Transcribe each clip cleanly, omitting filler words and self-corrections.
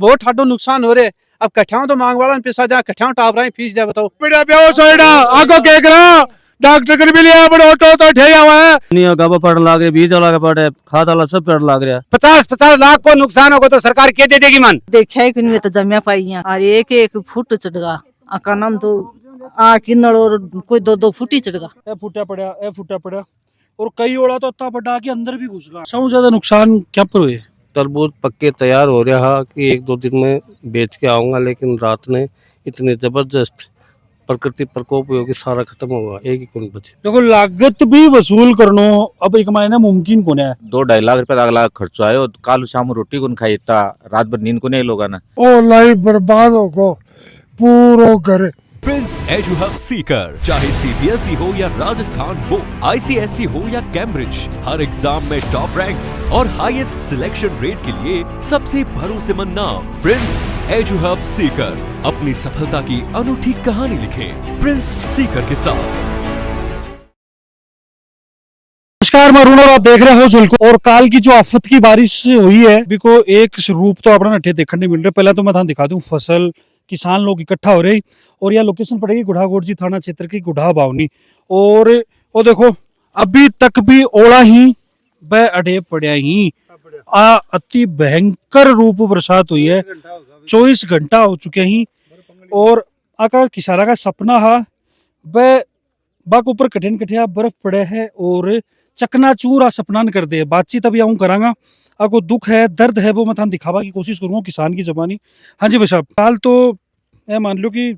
बहुत ठाडो नुकसान हो रहे। अब कट्ठा तो मांग वाला पैसा दिया, कट्ठा टाप रहे फीस दिया, बताओ डॉक्टर कर भी लिया बड़े ऑटो तो ठेया हुआ है। दुनिया गाबा पड़ लाग रही, बीज वाला का पड़ है, खाद वाला सब पड़ लाग रहा। 50-50 लाख को नुकसान होगा तो सरकार क्या दे देगी मन। देखा है कि तो जमिया पाई और एक एक फुट चढ़गा आका नाम तो आ किन्नड़ और कोई 2-2 फुट ही चढ़गा। ए फुटा पड़ा और कई ओला तो इतना बड़ा के अंदर भी घुस गया। सबसे ज्यादा नुकसान क्या पर हुए? तरबूज पक्के तैयार हो रहा है कि 1-2 दिन में बेच के आऊंगा, लेकिन रात ने इतने जबरदस्त प्रकृति प्रकोप हुआ कि सारा खत्म होगा, एक ही कौन बचे। देखो लागत भी वसूल करनो अब एक महीना मुमकिन कोने है। 2-2.5 लाख रुपए अगला खर्चो आयो, काल शाम रोटी कोन खाई इतना, रात भर नींद को नहीं लोगा ना। ओ लाइफ बर्बाद होगो पूरो घर। प्रिंस एजुहब सीकर, चाहे CBSE हो या राजस्थान बोर्ड, ICSE हो या कैम्ब्रिज, हर एग्जाम में टॉप रैंक्स और हाईएस्ट सिलेक्शन रेट के लिए सबसे भरोसेमंद नाम प्रिंस एजुहब सीकर। अपनी सफलता की अनूठी कहानी लिखें प्रिंस सीकर के साथ। नमस्कार, मैं अरुण और आप देख रहे हो झुलको। और काल की जो आफत की बारिश हुई है बिको एक रूप तो अपना नठे देखने मिल रहा। पहले तो मैं दिखा दूं फसल, किसान लोग इकट्ठा हो रहे और यह लोकेशन पड़ेगी गुढ़ागोड़जी थाना क्षेत्र की गुढ़ा बावनी। और वो देखो अभी तक भी ओला ही वह अड़े पड़ा ही अति भयंकर रूप बरसात हुई है। 24 घंटा हो चुके ही और आका किसाना का सपना हा वह बाक ऊपर कठिन कठिया बर्फ पड़े है और चकनाचूर सपना कर दे। बातचीत अभी आऊँ करांगा, आपको दुख है दर्द है वो मैं दिखावा की कोशिश करूंगा किसान की जबानी। हाँ जी भाई साहब, हाल तो मान लो कि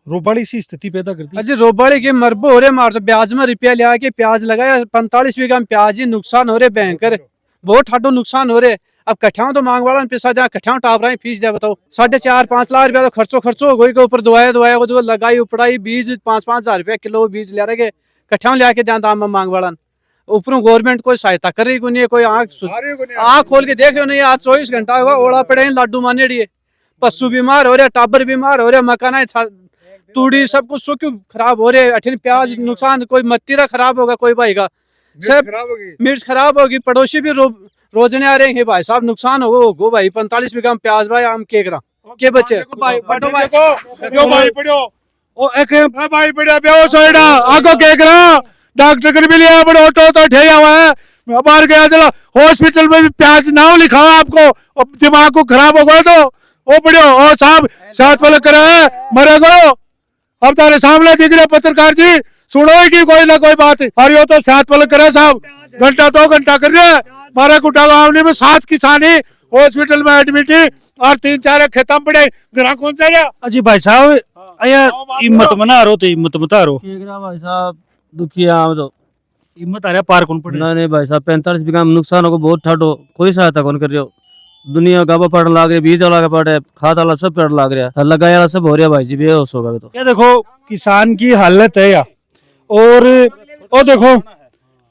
रोबाड़ी सी स्थिति पैदा कर दी। अजी रोबाड़ी के मरबो हो रहे, मार तो ब्याज में रुपया लिया के प्याज लगाया, 45 बीघा में प्याज ही नुकसान हो रहे भयंकर, बहुत ठाडो नुकसान हो रहे। अब कट्ठा तो मांग वाला पैसा दिया, कट्ठा टाप रहे फीस दिया, बताओ 4.5-5 लाख रुपया तो खर्चो हो गई के ऊपर दवाया को जो लगाई उपड़ाई बीज 5-5 हजार रुपया किलो बीज ले रहे, कट्ठा लिया के दाम मांग वाला ऊपर गवर्नमेंट कोई सहायता कर रही को नहीं, कोई आँख खोल के देख रहे नहीं। आज 24 घंटा हुआ ओला पड़े लाडू मानेड़िए, पशु बीमार हो रहे, टाबर बीमार हो रहे, मकान तूड़ी सब कुछ सो क्यों खराब हो रहे। अठिन प्याज नुकसान, कोई मत्तीरा खराब होगा, कोई भाई का सब मिर्च खराब होगी, पड़ोसी भी रोजने आ रहे हैं भाई साहब, नुकसान हो भाई। 45 बीघा में प्याज भाई आम के करा के बच्चे डॉक्टर कर भी लिया बड़े ऑटो तो ठेया हुआ है। बाहर गया चलो हॉस्पिटल में भी प्याज नाम लिखा हुआ आपको, अब दिमाग को खराब हो गया तो ओ बढ़िया ओ साहब साथ पलक करा है मरे गो। अब तारे सामने दिख रहे पत्रकार जी, सुनो की कोई ना कोई बात। अरे तो साथ पलक करा साहब, घंटा 2 घंटा कर रहे मारा कुटा गाँव में 7 किसान ही हॉस्पिटल में एडमिट ही और 3-4 खेतम पड़े घर कौन सा रहा। अजी भाई साहब हिम्मत मना रो तो हिम्मत मता रो भाई साहब दुखिया तो हिम्मत आ रहा पार कौन पड़े। नहीं भाई साहब 45 बीघा में नुकसान होगा, बहुत ठाडो, कोई सहायता कौन कर रहे हो। दुनिया गाबा पड़ लाग रही, बीज वाला का पड़ है, खाद वाला सब पड़ लाग रहा, लगाया वाला सब हो रहा भाई जी, बेहोश होगा तो। क्या देखो किसान की हालत है या और ओ देखो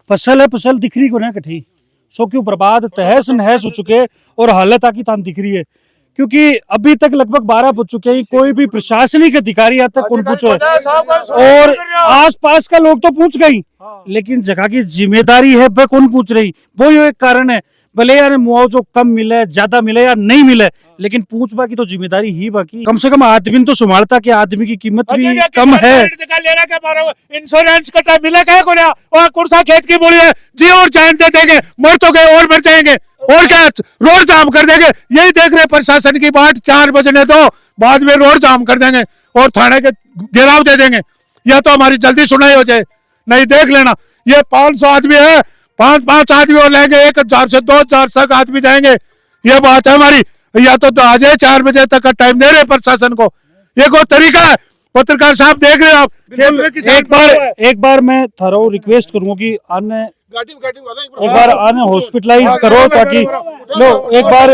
फसल है, फसल दिख रही को ना कठी सो क्यों बर्बाद तहस नहस हो चुके और हालत आकी तान दिख रही है। क्योंकि अभी तक लगभग 12 बज चुके हैं, कोई भी प्रशासनिक अधिकारी यहाँ तक कौन पूछो और आसपास का लोग तो पूछ गई, लेकिन जगह की जिम्मेदारी है वह कौन पूछ रही। वो एक कारण है, भले यार मुआवजा कम मिले ज्यादा मिले या नहीं मिले, लेकिन पूछ बाकी तो जिम्मेदारी ही बाकी। कम से कम आदमी तो संभालता कि आदमी की कीमत भी कम है। इंश्योरेंस का टाइम मिला क्या को और कुर्सा खेत की बोली है जी, और जान दे देंगे, मर तो गए और मर जाएंगे और क्या रोड जाम कर देंगे। यही देख रहे प्रशासन की बात, 4 बजने दो बाद में रोड जाम कर देंगे और थाने के घेराव दे देंगे। या तो हमारी जल्दी सुनाई हो जाए, नहीं देख लेना ये 500 आदमी है, 5 आदमी और लेंगे, 1000 से 2000 तक आदमी जाएंगे, ये बात है हमारी। या तो आ जाए 4 बजे तक का टाइम दे रहे प्रशासन को, ये कोई तरीका है। पत्रकार साहब देख रहे हो आप, एक बार मैं थारो रिक्वेस्ट करूंगा कि आने एक बार आने हॉस्पिटलाइज करो ताकि लो एक बार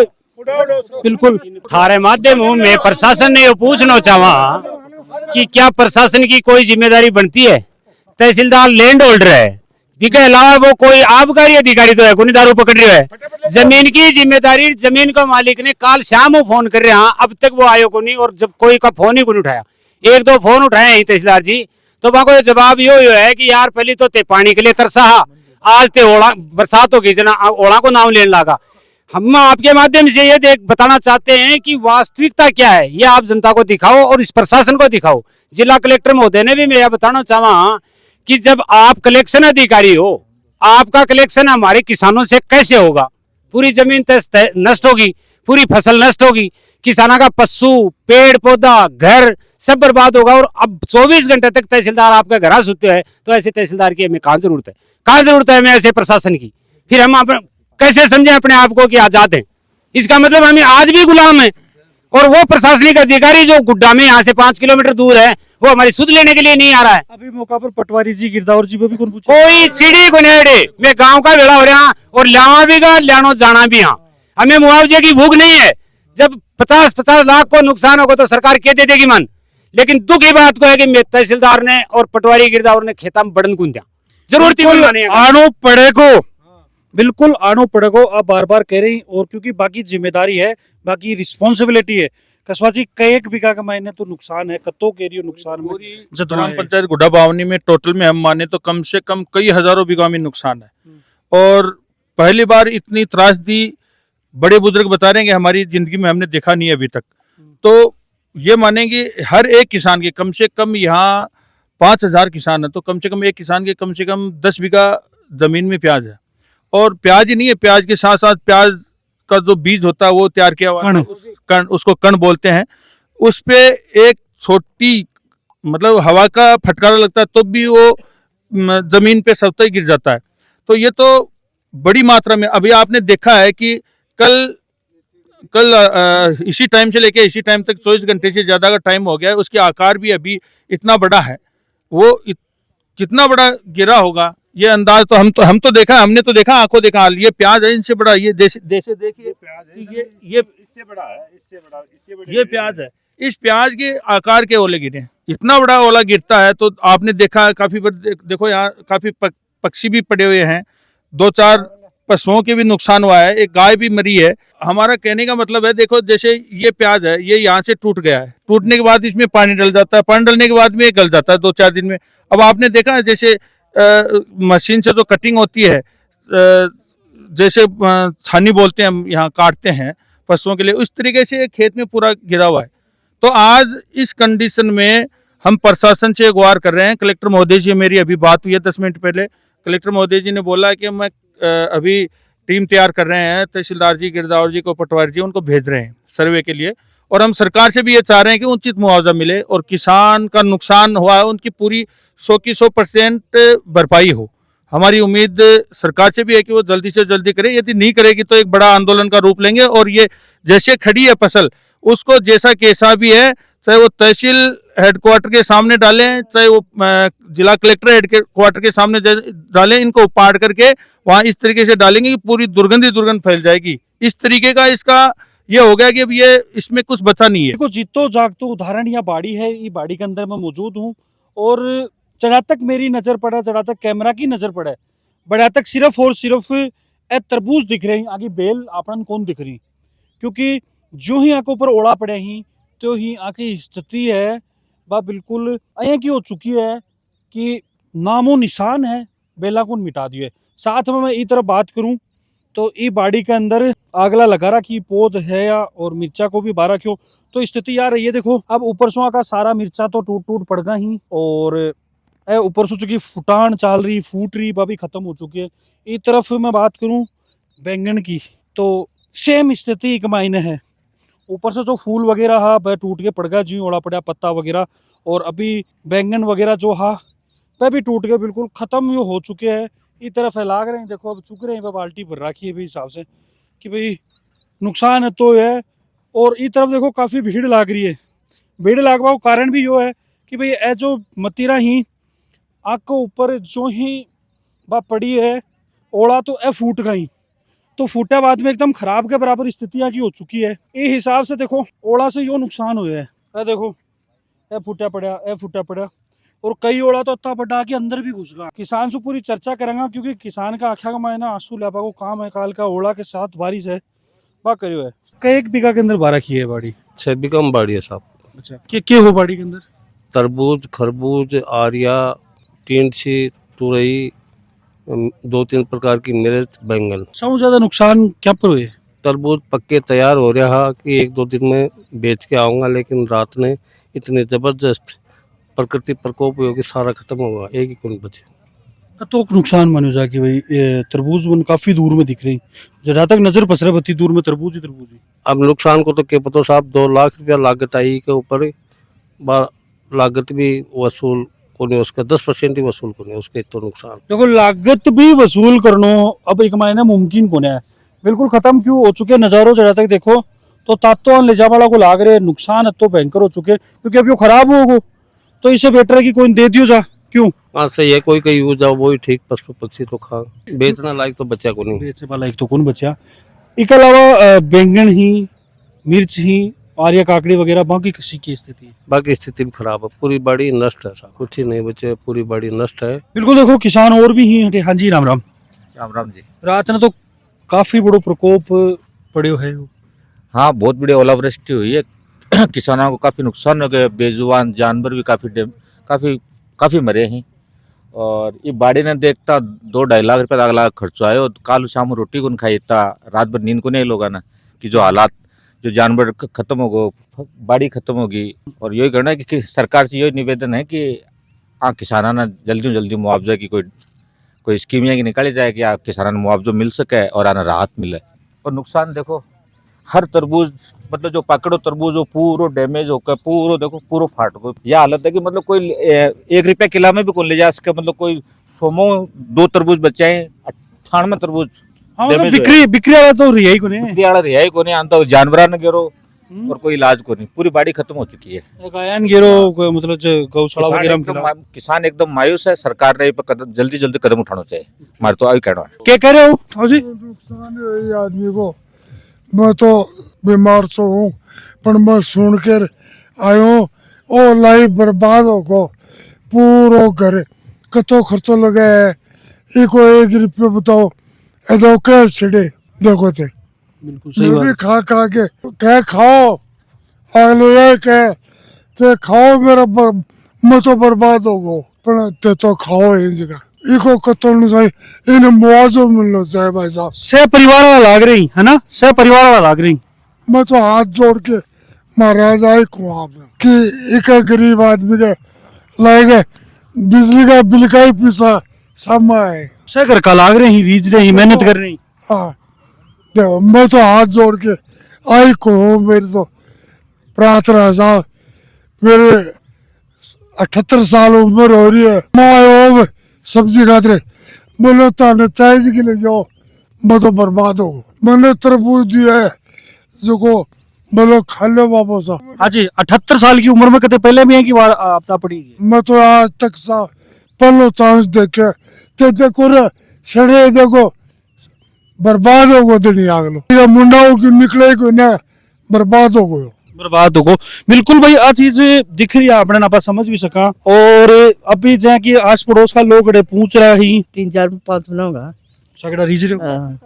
बिल्कुल थारे माध्यम में प्रशासन ने ये पूछना चाहा कि क्या प्रशासन की कोई जिम्मेदारी बनती है। तहसीलदार लैंड होल्डर है, इसके अलावा वो कोई आबकारी अधिकारी तो है कोई दारू पकड़ रहे है। जमीन की जिम्मेदारी जमीन का मालिक ने काल शाम वो फोन कर रहे हैं, अब तक वो आयो को नहीं और जब कोई का फोन ही को नहीं उठाया। 1-2 फोन उठाए हैं तहसीलदार जी, तो वहां को जवाब यो है कि यार पहले तो ते पानी के लिए तरसा, आज ते ओला बरसात होगी जना ओला को नाम लेने लगा। हम आपके माध्यम से ये बताना चाहते हैं कि वास्तविकता क्या है, ये आप जनता को दिखाओ और इस प्रशासन को दिखाओ। जिला कलेक्टर महोदय ने भी मैं यह बताना चाहूँ कि जब आप कलेक्शन अधिकारी हो, आपका कलेक्शन हमारे किसानों से कैसे होगा? पूरी जमीन नष्ट होगी, पूरी फसल नष्ट होगी, किसानों का पशु, पेड़ पौधा, घर सब बर्बाद होगा। और अब 24 घंटे तक तहसीलदार आपका घर सुते है, तो ऐसे तहसीलदार की हमें कहाँ जरूरत है? कहाँ जरूरत है हमें ऐसे प्रशासन की? फिर हम कैसे समझे अपने आप को कि आजाद हैं? इसका मतलब हम आज भी गुलाम हैं। और वो प्रशासनिक अधिकारी जो गुड्डा में यहाँ से 5 किलोमीटर दूर है, वो हमारी सुध लेने के लिए नहीं आ रहा है। अभी मौका पर पटवारी जी, गिरदावर जी भी कौन पूछे? कोई चिड़ी को नेड़े मैं गांव का बेड़ा हो रहा और लावा भी गा लानो जाना भी। हाँ, हमें मुआवजे की भूख नहीं है। जब 50-50 लाख को नुकसान होगा तो सरकार क्या दे देगी मन। लेकिन दुख की बात को है कि तहसीलदार ने और पटवारी गिरदावर ने खेता में बड़न कुंदिया जरूरत आनो पड़ेगो, बिल्कुल आनो पड़ेगो। आप बार बार कह रही, और क्योंकि बाकी जिम्मेदारी है, बाकी रिस्पॉन्सिबिलिटी है। कसवा जी, कई एक बीघा का मायने तो नुकसान है, कत्तो के रही नुकसान में ग्राम पंचायत गुड्डा बावनी में टोटल में हम माने तो कम से कम कई हजारों बीघा में नुकसान है। और पहली बार इतनी त्रासदी बड़े बुजुर्ग बता रहे हैं कि हमारी जिंदगी में हमने देखा नहीं है अभी तक। तो ये मानेंगे हर एक किसान के कम से कम, यहाँ 5000 किसान है, तो कम से कम एक किसान के कम से कम 10 बीघा जमीन में प्याज है। और प्याज ही नहीं है, प्याज के साथ साथ प्याज का जो बीज होता है वो तैयार किया हुआ है, उसको कण बोलते हैं। उस पे एक छोटी मतलब हवा का फटकारा लगता है तो भी वो जमीन पे सबसे ही गिर जाता है। तो ये तो बड़ी मात्रा में अभी आपने देखा है कि कल इसी टाइम से लेके इसी टाइम तक 24 घंटे से ज्यादा का टाइम हो गया है, उसके आकार भी अभी इतना बड़ा है। वो कितना बड़ा गिरा होगा ये अंदाज तो हम तो देखा, हमने तो देखा, आंखों देखा। ये प्याज है, इनसे बड़ा ये देश देखिए, ये इससे बड़ा है, ये प्याज है। इस प्याज के आकार के ओले गिरे, इतना बड़ा ओला गिरता है तो आपने देखा काफी देखो यहाँ काफी पक्षी भी पड़े हुए हैं, 2-4 पशुओं के भी नुकसान हुआ है, एक गाय भी मरी है। हमारा कहने का मतलब है, देखो जैसे ये प्याज है, ये यहाँ से टूट गया है, टूटने के बाद इसमें पानी डल जाता है, पानी डलने के बाद में ये गल जाता है 2-4 दिन में। अब आपने देखा है जैसे मशीन से जो कटिंग होती है, जैसे छानी बोलते हैं हम, यहाँ काटते हैं पशुओं के लिए, उस तरीके से खेत में पूरा गिरा हुआ है। तो आज इस कंडीशन में हम प्रशासन से गुहार कर रहे हैं। कलेक्टर महोदय जी, मेरी अभी बात हुई है 10 मिनट पहले, कलेक्टर महोदय जी ने बोला कि मैं अभी टीम तैयार कर रहे हैं, तहसीलदार जी, गिरदावर जी को, पटवारी जी, उनको भेज रहे हैं सर्वे के लिए। और हम सरकार से भी ये चाह रहे हैं कि उचित मुआवजा मिले और किसान का नुकसान हुआ है उनकी पूरी 100 की 100% भरपाई हो। हमारी उम्मीद सरकार से भी है कि वो जल्दी से जल्दी करे। यदि नहीं करेगी तो एक बड़ा आंदोलन का रूप लेंगे। और ये जैसे खड़ी है फसल, उसको जैसा कैसा भी है, चाहे वो तहसील हेडक्वार्टर के सामने डालें, चाहे वो जिला कलेक्टर हेडक्वार्टर के सामने डालें, इनको उपाड़ करके वहां इस तरीके से डालेंगे कि पूरी दुर्गंध फैल जाएगी। इस तरीके का इसका ये हो गया कि अब ये इसमें कुछ बचा नहीं है। देखो, जीतो जागतो उदाहरण यह बाड़ी है, ये बाड़ी के अंदर मैं मौजूद हूँ और जड़ा तक मेरी नजर पड़ा, जड़ा तक कैमरा की नजर पड़े, बड़ा तक सिर्फ और सिर्फ तरबूज दिख रही, आगे बेल आपन कौन दिख रही। क्योंकि जो ही आंखों पर ओड़ा पड़े ही तो ही आंखी स्थिति है वह बिल्कुल अये की हो चुकी है कि नामो निशान है, बेला को मिटा दिए। साथ में मैं ई तरफ बात करूं तो ई बाड़ी के अंदर आगला लगा रहा कि पौध है या और मिर्चा को भी बारा क्यों, तो स्थिति आ रही है। देखो, अब ऊपर से का सारा मिर्चा तो टूट पड़ गया ही, और ऊपर से चुकी फुटान चाल रही, फूट रही, वह भी खत्म हो चुकी है। इस तरफ मैं बात करूं बैंगन की तो सेम स्थिति एक मायने है। ऊपर से जो फूल वगैरह हा वह टूट के पड़ गया, जी ओड़ा पड़ा पत्ता वगैरह, और अभी बैंगन वगैरह जो हा वह भी टूट के बिल्कुल खत्म यो हो चुके हैं। इस तरफ फैलाग रहे हैं, देखो अब चुक रहे हैं, वह बाल्टी भर रखी है भी हिसाब से कि भाई नुकसान है तो है। और इस तरफ देखो काफ़ी भीड़ लाग रही है। भीड़ लागवा का कारण भी यो है कि भाई ए जो मतीरा ही आग के ऊपर जो ही बा पड़ी है ओड़ा तो ए फूट गई, तो फूटा बाद में एकदम खराब के बराबर स्थितियाँ की हो चुकी है। इस हिसाब से देखो ओड़ा से यो नुकसान हुआ है। ए देखो ए फूटा पड़ा, और कई ओड़ा तो इतना बड़ा के अंदर भी घुस गया। किसान से पूरी चर्चा करेंगे क्योंकि किसान का आख्या का महीना आंसू लापा को काम है, काल का ओड़ा के साथ बारिश है वह करियो है। कई एक बीघा के अंदर बारह की है बाड़ी, 6 बीघा में बाड़ी है साहब। अच्छा, क्या हो बाड़ी के अंदर? तरबूज, खरबूज, आरिया, टींसी, तुरई, 2-3 प्रकार की मिर्च, बैंगन। सबसे ज्यादा नुकसान क्या पर हुए? तरबूज पक्के तैयार हो रहा कि एक दो दिन में बेच के आऊँगा, लेकिन रात ने इतनी ज़बरदस्त प्रकृति प्रकोप हुआ कि सारा खत्म होगा, एक ही कुन बचे। तो नुकसान मानो जाके भाई तरबूज वन काफी दूर में दिख रही, जहाँ तक नजर पसरा बत्ती दूर में तरबूज ही तरबूज ही। अब नुकसान को तो क्या पता साहब, 2 लाख रुपया लागत आई के ऊपर, लागत भी वसूल को नहीं, उसका 10% ही वसूल को नहीं, उसके तो नुकसान। देखो लागत भी वसूल करनो अब एक महीना मुमकिन को है, बिल्कुल खत्म क्यों हो चुके नजारों जहाँ तक देखो तो तातो ले जा वाला को लाग रहे नुकसान तो भयंकर हो चुके, क्योंकि अब यो खराब हो तो इससे बेटर है कि कोई दे दियो जा, क्यों? हाँ सही है, कोई कहीं हो जाओ वो ही ठीक, पशु पक्षी तो खा, बेचना लायक तो बच्चा को नहीं। बेचने वाला एक तो कौन बचा, इसके अलावा बैंगन ही, मिर्च ही और या काकड़ी वगैरह बाकी किसी की स्थिति है? बाकी स्थिति भी खराब है, पूरी बाड़ी नष्ट है साहब, कुछ ही नहीं बचे, पूरी बाड़ी नष्ट है। बिल्कुल देखो किसान और भी ही हटे। हाँ जी राम राम। राम राम जी। रात ने तो काफी बड़ो प्रकोप पड़े है। हाँ, बहुत बड़ी ओलावृष्टि हुई है। किसानों को काफी नुकसान हो गया, बेजुबान जानवर भी काफी मरे हैं। और ये बाड़ी ने देखता 2-2.5 लाख रुपए अगला खर्चो आयो, कालू शाम रोटी को खाई, इतना रात भर नींद को नहीं लोगा ना, कि जो हालात जो जानवर खत्म हो गए, बाड़ी खत्म होगी। और यही कहना है कि सरकार से यही निवेदन है कि किसानों ने जल्दी मुआवजा की कोई स्कीम की निकाली जाए कि किसानों को मुआवजा मिल सके और आना राहत मिले। और नुकसान देखो, हर तरबूज मतलब जो पकड़ो तरबूज वो पूरा डैमेज होकर पूरा देखो पूरा फाट को, यह हालत है कि मतलब कोई 1 रुपया किलो में भी कौन ले जा सके, मतलब कोई 2 तरबूज बचे हैं, 98 तरबूज हाँ, मतलब डैमेज बिक्री वाला तो रिहाई को नहीं, बिक्री वाला रिहाई को नहीं आंता, जानवर ने गिरो और कोई इलाज को नहीं, पूरी बाड़ी खत्म हो चुकी है। एक आयन गिरो मतलब जो गौशाला वगैरह में खिलाओ। किसान एकदम मायूस है, सरकार ने कदम जल्दी कदम उठाना चाहिए, हमारे तो आई कहना है। क्या कह रहे हो? हाँ जी, नुकसान है ये आदमी को। मैं तो बीमार सो हूँ, पर मैं सुन कर आयो ओ लाइफ बर्बाद हो गो, पूरा घर कतो खर्चो लगे है, इको 1 रुपये बताओ ऐसा क्या छिड़े देखो थे। बिल्कुल सही मैं भी बात। खा के कह खाओ अगले कह ते खाओ मेरा मैं तो बर्बाद हो गो, पर ते तो खाओ इन जगह इको कतो नहीं चाहिए, इन मुआवजा मिलना चाहिए भाई साहब। सह परिवार वाला लाग रही है ना, सह परिवार वाला लाग रही। मैं तो हाथ जोड़ के महाराज आई कहूँ आप कि एक गरीब आदमी के लाएगा बिजली का बिल का ही पैसा सामा है, सह घर का लाग रही, रीझ रही, मेहनत कर रही। हाँ देखो मैं तो हाथ जोड़ के आई कहूँ, मेरी तो प्रार्थना साहब, मेरे 78 साल उम्र हो रही है, मैं सब्जी खाते बोलो ताने ताज के लिए जाओ, मैं तो बर्बाद हो गया। मैंने तरबूज दिया है जो को बोलो खा लो वापस। हाँ जी, 78 साल की उम्र में कते पहले भी है कि आपदा पड़ी है? मैं तो आज तक सा पहलो चांस देखे ते देखो रे छड़े देखो बर्बाद हो गो दिन आगलो, ये मुंडाओं की निकले को ना बर्बाद हो गयो, बर्बाद हो गो। बिल्कुल भाई, आ चीज दिख रही है आपने ना, समझ भी सका। और अभी जहाँ की आस पड़ोस का लोग पूछ रहा ही 3-4-5 बनाऊंगा सगड़ा रीझ रहे हो।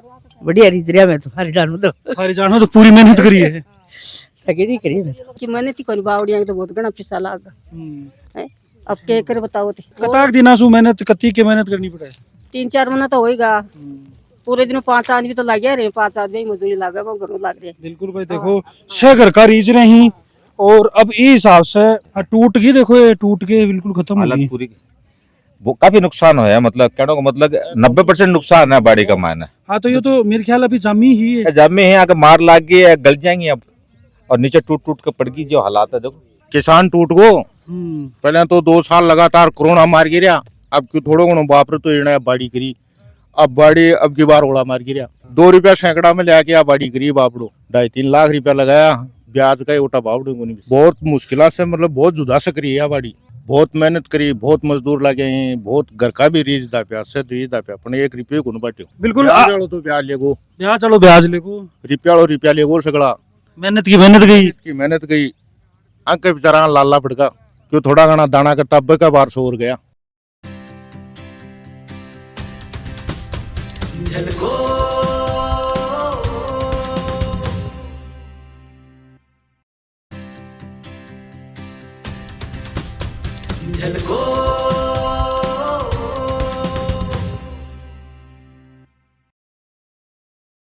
बढ़िया रीच रहा मैं तुम्हारी जानू तो सारी जानो तो पूरी मेहनत करी है। सगेरी करी मैं तो कि मैंने ती कोनी बावड़िया तो बहुत घना पैसा लाग है, अब के कर बताओ ती कताक दिना सु मेहनत कत्ती के मेहनत करनी पड़े। 3-4 महीना तो होएगा, पूरे दिन 5 आदमी तो लगे रहे, 5 आदमी मजदूरी लागे वो घरों लाग रहे। बिल्कुल भाई, देखो छह घर का रीझ रहे ही और अब ये हिसाब से टूट गई, देखो ये टूट के बिल्कुल खत्म हो गई। पूरी वो काफी नुकसान हुआ है, मतलब कहने को मतलब 90% नुकसान है बाड़ी का मायने। हाँ तो ये तो मेरे ख्याल अभी जामी ही है, जामे है, आगे मार लाग गई है, गल जाएंगी अब, और नीचे टूट के पड़ गई जो हालात है देखो। किसान टूट गो, पहले तो 2 साल लगातार कोरोना मार गिरा, अब क्यों थोड़ो गुणों बाप रे तो इड़ा बाड़ी करी, अब बाड़ी अब की बार ओला मार गिरा, 2 रुपया सैकड़ा में लेके आ बाड़ी करी बापड़ो, 2.5-3 लाख रुपया लगाया, ब्याज का उठा बापड़ो को नहीं, बहुत मुश्किल से मतलब बहुत जुदा से करी है बाड़ी, बहुत मेहनत करी, बहुत मजदूर लगे हैं, बहुत घर का भी रीझ दा पे, से रीझ दा पे अपने 1 रुपये को नहीं बाटियो। बिल्कुल तो ब्याज लेगो, ब्याज लेगो, रुपया लेगो सगड़ा, मेहनत की मेहनत गई, अंक बेचारा लाला फटका क्यों थोड़ा घना दाना का तब का बार सोर गया। झलको